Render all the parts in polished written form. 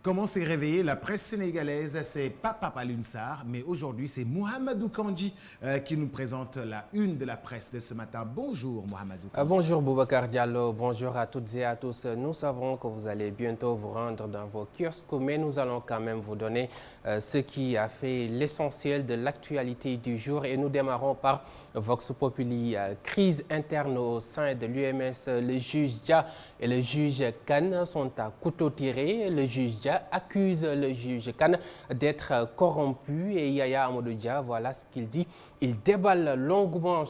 Comment s'est réveillée la presse sénégalaise? C'est pas Papa Lunsar, mais aujourd'hui c'est Mohamedou Kandji qui nous présente la une de la presse de ce matin. Bonjour Mohamedou Kandji. Bonjour Boubacar Diallo, bonjour à toutes et à tous. Nous savons que vous allez bientôt vous rendre dans vos kiosques, mais nous allons quand même vous donner ce qui a fait l'essentiel de l'actualité du jour. Et nous démarrons par Vox Populi, crise interne au sein de l'UMS. Le juge Dia et le juge Kane sont à couteau tiré. Le juge Dia accuse le juge Kane d'être corrompu et Yaya Amadou Dia, voilà ce qu'il dit. Il déballe longuement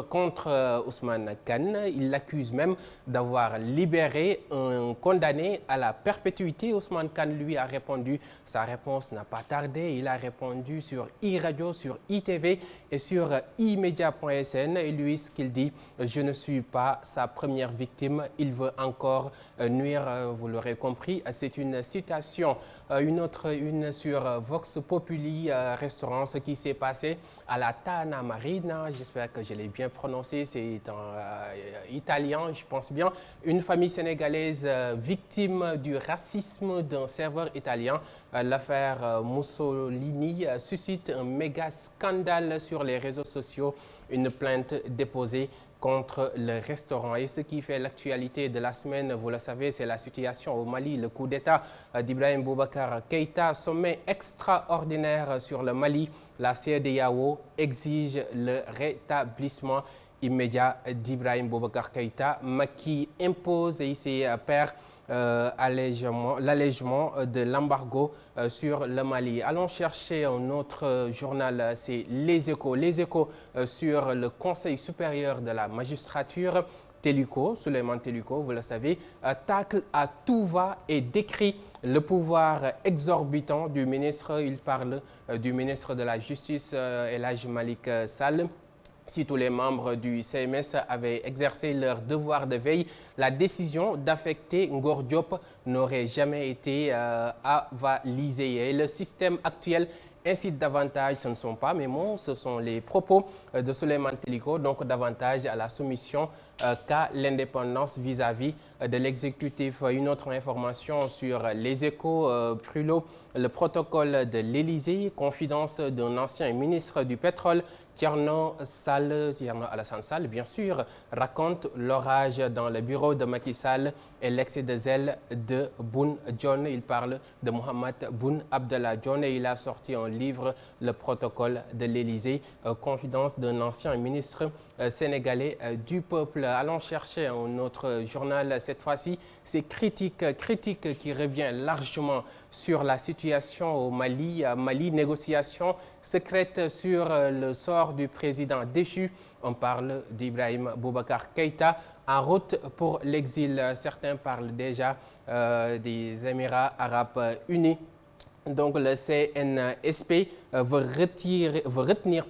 contre Ousmane Kane. Il l'accuse même d'avoir libéré un condamné à la perpétuité. Ousmane Kane lui a répondu, sa réponse n'a pas tardé. Il a répondu sur iRadio, sur ITV et sur imedia.sn. Et lui, ce qu'il dit, je ne suis pas sa première victime. Il veut encore nuire, vous l'aurez compris. C'est une citation. Une autre une sur Vox Populi, restaurant, ce qui s'est passé à la Tana Marina. J'espère que je l'ai bien prononcé, c'est en italien, je pense bien. Une famille sénégalaise victime du racisme d'un serveur italien. L'affaire Mussolini suscite un méga scandale sur les réseaux sociaux. Une plainte déposée contre le restaurant. Et ce qui fait l'actualité de la semaine, vous le savez, c'est la situation au Mali, le coup d'État d'Ibrahim Boubacar Keïta, sommet extraordinaire sur le Mali. La CEDEAO exige le rétablissement immédiat d'Ibrahim Boubacar Keïta. Macky impose et ici perd l'allègement de l'embargo sur le Mali. Allons chercher un autre journal, c'est Les Échos. Les Échos sur le Conseil supérieur de la magistrature. Téluco, Souleymane Téluco, vous le savez, tacle à tout va et décrit le pouvoir exorbitant du ministre. Il parle du ministre de la Justice, El Hadji Malick Sall. Si tous les membres du CMS avaient exercé leur devoir de veille, la décision d'affecter Ngor Diop n'aurait jamais été avalisée. Et le système actuel incite davantage, ce ne sont pas mes mots, ce sont les propos de Souleymane Téliko, donc davantage à la soumission qu'à l'indépendance vis-à-vis de l'exécutif. Une autre information sur Les Échos, Prulot, le protocole de l'Élysée, confidence d'un ancien ministre du pétrole, Thierno Alassane Sall, bien sûr, raconte l'orage dans le bureau de Macky Sall et l'excès de zèle de Boun Dionne. Il parle de Mohamed Boun Abdallah Dionne et il a sorti un livre, Le protocole de l'Élysée, confidence d'un ancien ministre sénégalais du peuple. Allons chercher un autre journal cette fois-ci. C'est critique qui revient largement sur la situation au Mali. Mali, négociation secrète sur le sort du président déchu. On parle d'Ibrahim Boubacar Keïta en route pour l'exil. Certains parlent déjà des Émirats arabes unis. Donc le CNSP veut retenir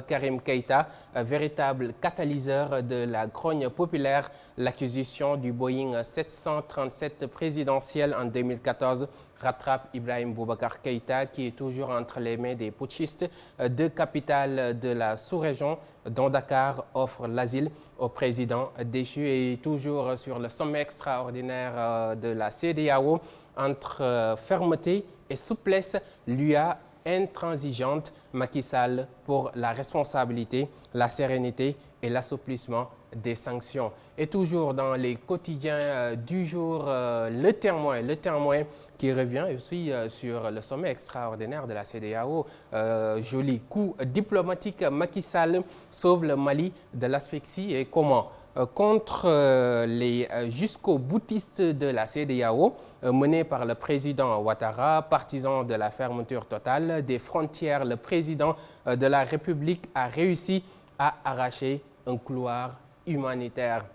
Karim Keïta, véritable catalyseur de la grogne populaire. L'acquisition du Boeing 737 présidentiel en 2014 rattrape Ibrahim Boubacar Keïta qui est toujours entre les mains des putschistes. Deux capitales de la sous-région dont Dakar offre l'asile au président déchu. Et toujours sur le sommet extraordinaire de la CEDEAO, entre fermeté et souplesse, l'UA intransigeante, Macky Sall pour la responsabilité, la sérénité et l'assouplissement des sanctions. Et toujours dans les quotidiens du jour, le témoin qui revient aussi sur le sommet extraordinaire de la CEDEAO. Joli coup diplomatique, Macky Sall sauve le Mali de l'asphyxie. Et comment? Contre les jusqu'aux boutistes de la CEDEAO, menés par le président Ouattara, partisan de la fermeture totale des frontières, le président de la République a réussi à arracher un couloir humanitaire.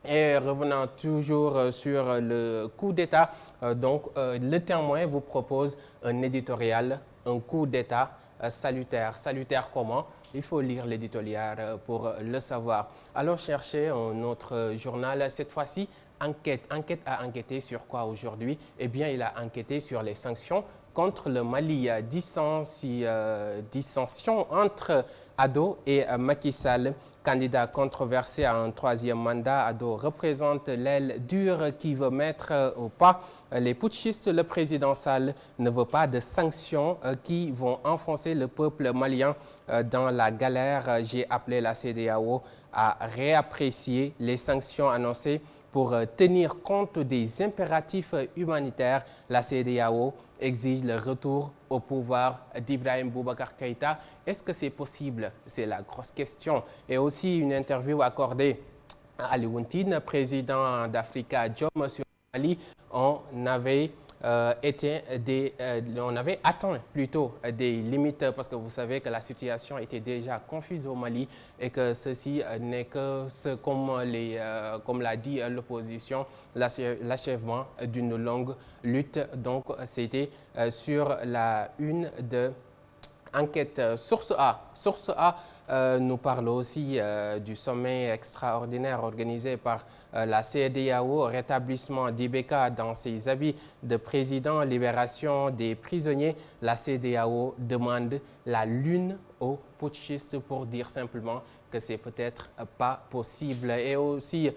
Et revenant toujours sur le coup d'État, le témoin vous propose un éditorial, un coup d'État salutaire. Salutaire comment? Il faut lire l'éditorial pour le savoir. Alors chercher un autre journal, cette fois-ci, Enquête a enquêté sur quoi aujourd'hui? Eh bien, il a enquêté sur les sanctions contre le Mali. Dissension entre Ado et Macky Sall. Candidat controversé à un troisième mandat, Ado représente l'aile dure qui veut mettre au pas les putschistes. Le président Sall ne veut pas de sanctions qui vont enfoncer le peuple malien dans la galère. J'ai appelé la CEDEAO à réapprécier les sanctions annoncées pour tenir compte des impératifs humanitaires. La CEDEAO exige le retour au pouvoir d'Ibrahim Boubacar Keïta. Est-ce que c'est possible? C'est la grosse question. Et aussi une interview accordée à Ali Wintine, président d'Africa Jom sur Mali. On avait atteint plutôt des limites parce que vous savez que la situation était déjà confuse au Mali et que ceci n'est que comme l'a dit l'opposition, l'achèvement d'une longue lutte. Donc c'était sur la une de Enquête Source A. Source A nous parle aussi du sommet extraordinaire organisé par la CEDEAO, rétablissement d'IBK dans ses habits de président, libération des prisonniers. La CEDEAO demande la lune aux putschistes pour dire simplement que c'est peut-être pas possible. Et aussi,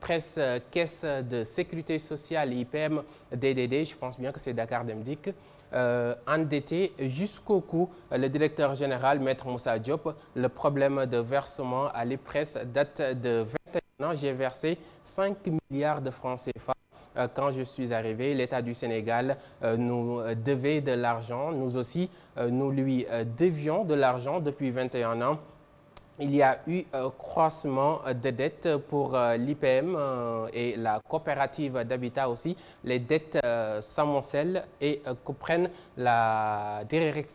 presse Caisse de Sécurité Sociale, IPM, DDD, je pense bien que c'est Dakar Demdik, endetté jusqu'au cou. Le directeur général, Maître Moussa Diop, le problème de versement à l'IPRES date de 21 ans. J'ai versé 5 milliards de francs CFA. Quand je suis arrivé, l'État du Sénégal nous devait de l'argent. Nous aussi, nous lui devions de l'argent depuis 21 ans. Il y a eu croissement de dettes pour l'IPM et la coopérative d'habitat aussi. Les dettes s'amoncellent et comprennent la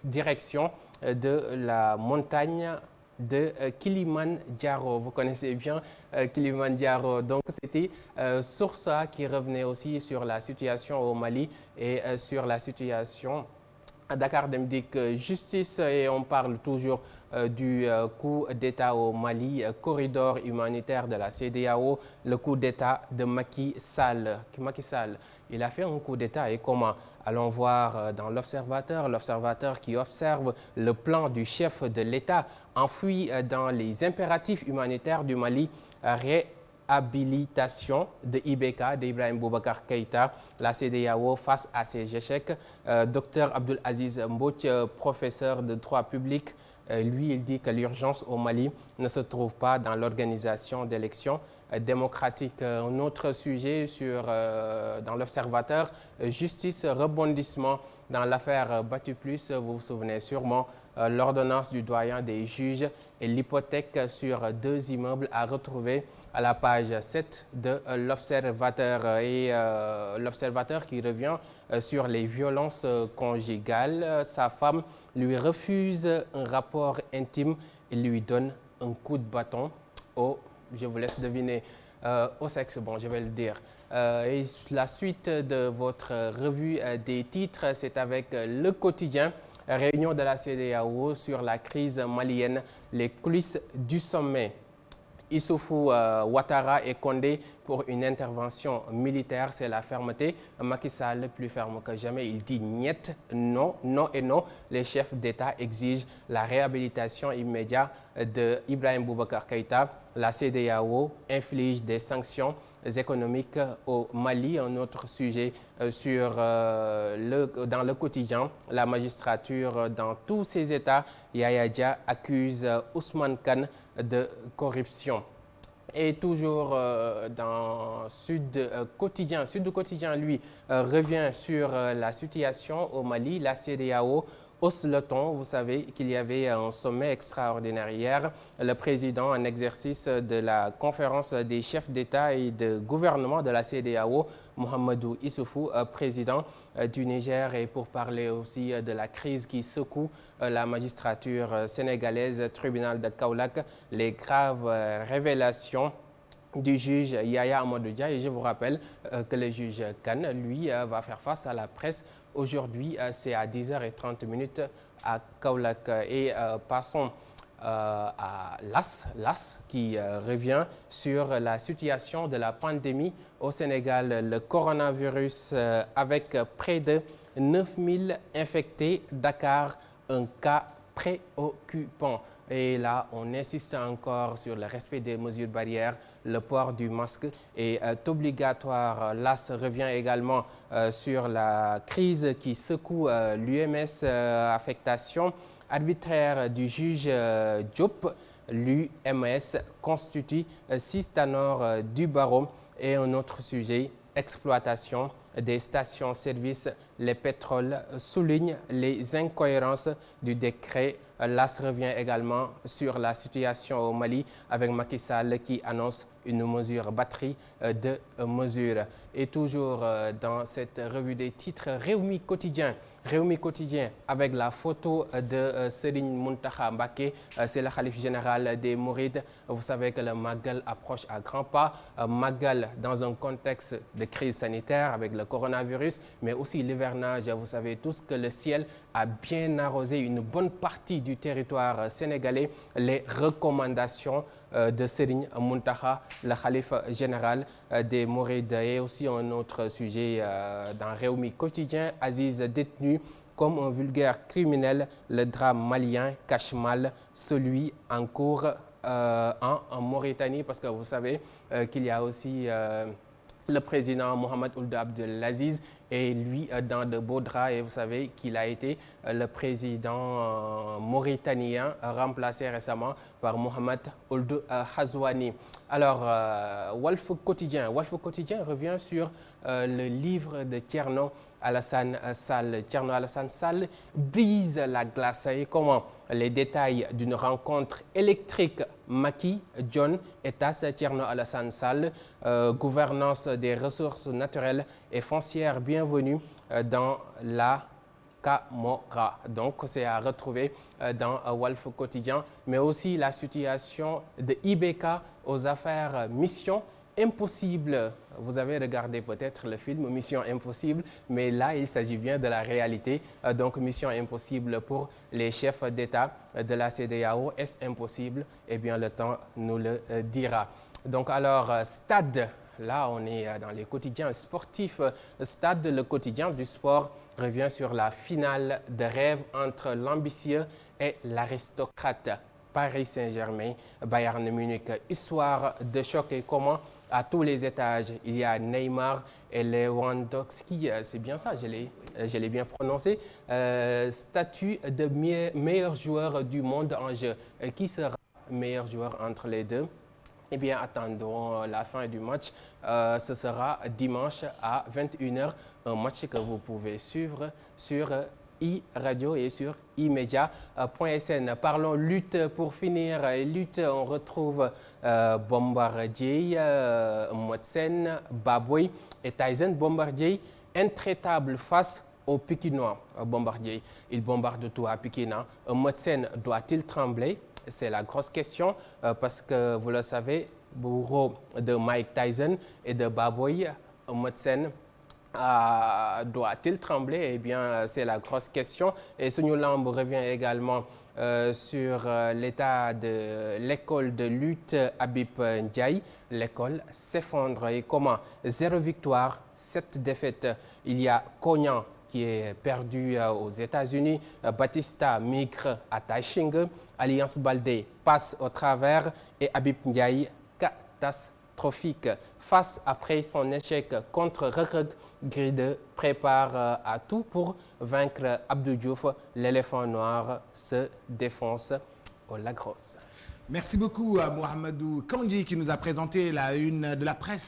direction de la montagne de Kilimandjaro. Vous connaissez bien Kilimandjaro. Donc c'était Source A qui revenait aussi sur la situation au Mali et sur la situation à Dakar Demdik Justice. Et on parle toujours du coup d'État au Mali, corridor humanitaire de la CEDEAO, le coup d'État de Macky Sall. Macky Sall, il a fait un coup d'État et comment? Allons voir dans l'Observateur qui observe le plan du chef de l'État enfoui dans les impératifs humanitaires du Mali, réhabilitation de IBK, d'Ibrahim Boubacar Keïta, la CEDEAO face à ses échecs. Dr Abdul Aziz Mbouch, professeur de droit public, lui, il dit que l'urgence au Mali ne se trouve pas dans l'organisation d'élections démocratiques. Un autre sujet dans l'Observateur, justice, rebondissement dans l'affaire Batu Plus. Vous vous souvenez sûrement, l'ordonnance du doyen des juges et l'hypothèque sur 2 immeubles à retrouver à la page 7 de l'Observateur. Et l'Observateur qui revient sur les violences conjugales. Sa femme lui refuse un rapport intime et lui donne un coup de bâton je vous laisse deviner, au sexe, bon, je vais le dire. Et la suite de votre revue des titres, c'est avec Le Quotidien. Réunion de la CEDEAO sur la crise malienne, les coulisses du sommet. Issoufou Ouattara et Condé pour une intervention militaire, c'est la fermeté. Macky Sall, plus ferme que jamais, il dit niet, non, non et non. Les chefs d'État exigent la réhabilitation immédiate de Ibrahim Boubacar Keïta. La CEDEAO inflige des sanctions économiques au Mali. Un autre sujet dans le quotidien, la magistrature dans tous ses États. Yaya Dia accuse Ousmane Kane de corruption. Et toujours dans Sud Quotidien, lui, revient sur la situation au Mali. La CEDEAO hausse le ton. Vous savez qu'il y avait un sommet extraordinaire hier. Le président en exercice de la conférence des chefs d'État et de gouvernement de la CEDEAO, Mohamedou Issoufou, président du Niger, et pour parler aussi de la crise qui secoue la magistrature sénégalaise, tribunal de Kaolack, les graves révélations du juge Yaya Amadou Dia. Et je vous rappelle que le juge Kane, lui, va faire face à la presse. Aujourd'hui, c'est à 10h30 à Kaolack. Et passons à l'AS qui revient sur la situation de la pandémie au Sénégal, le coronavirus avec près de 9000 infectés, Dakar, un cas préoccupant. Et là, on insiste encore sur le respect des mesures barrières. Le port du masque est obligatoire. L'AS revient également sur la crise qui secoue l'UMS, affectation arbitraire du juge Diop. L'UMS constitue 6 ténors du barreau. Et un autre sujet, exploitation des stations-service, les pétroles soulignent les incohérences du décret. L'AS revient également sur la situation au Mali avec Macky Sall qui annonce une mesure batterie de mesures. Et toujours dans cette revue des titres, Rewmi Quotidien. Rewmi Quotidien avec la photo de Serigne Mountakha Mbacké, c'est le khalife général des Mourides. Vous savez que le Magal approche à grands pas. Magal dans un contexte de crise sanitaire avec le coronavirus, mais aussi l'hivernage. Vous savez tous que le ciel a bien arrosé une bonne partie du territoire sénégalais. Les recommandations de Serigne Mountakha, le khalife général des Mourides. Et aussi un autre sujet dans Rewmi Quotidien, Aziz détenu comme un vulgaire criminel. Le drame malien cache mal celui en cours en Mauritanie, parce que vous savez qu'il y a aussi le président Mohamed Ould Abdel Aziz et lui dans de beaux draps, et vous savez qu'il a été le président mauritanien remplacé récemment par Mohamed Ould Ghazouani. Alors, Walf Quotidien revient sur le livre de Thierno Alassane Sall. Thierno Alassane Sall brise la glace. Et comment? Les détails d'une rencontre électrique Macky, John et Tass. Thierno Alassane Sall, gouvernance des ressources naturelles et foncières, bienvenue dans la Camorra. Donc, c'est à retrouver dans Walf Quotidien, mais aussi la situation de IBK aux affaires Mission Impossible. Vous avez regardé peut-être le film Mission Impossible, mais là, il s'agit bien de la réalité. Donc, Mission Impossible pour les chefs d'État de la CEDEAO. Est-ce impossible? Eh bien, le temps nous le dira. Donc, alors, Stade, là, on est dans les quotidiens sportifs. Stade, le quotidien du sport, revient sur la finale de rêve entre l'ambitieux et l'aristocrate. Paris Saint-Germain, Bayern Munich, histoire de choc. Et comment? À tous les étages, il y a Neymar et Lewandowski, c'est bien ça, je l'ai bien prononcé. Statut de meilleur joueur du monde en jeu. Qui sera meilleur joueur entre les deux? Eh bien, attendons la fin du match. Ce sera dimanche à 21h, un match que vous pouvez suivre sur iRadio et sur imedia.sn. Parlons lutte pour finir. Lutte, on retrouve Bombardier, Motsen, Baboy et Tyson. Bombardier, intraitable face au Pikinois. Bombardier, il bombarde tout à Pikine. Motsen doit-il trembler? C'est la grosse question parce que vous le savez, bourreau de Mike Tyson et de Baboy, Motsen doit-il trembler? Eh bien, c'est la grosse question. Et Sunu Lamb revient également sur l'état de l'école de lutte Habib Ndiaye. L'école s'effondre. Et comment? 0 victoire, 7 défaites. Il y a Cognan qui est perdu aux États-Unis. Batista migre à Taïching. Alliance Baldé passe au travers. Et Habib Ndiaye, catastrophique. Face après son échec contre Reug, Gris 2 prépare à tout pour vaincre Abdou Diouf. L'éléphant noir se défonce au Lac Rose. Merci beaucoup à Mohamedou Kandji qui nous a présenté la une de la presse.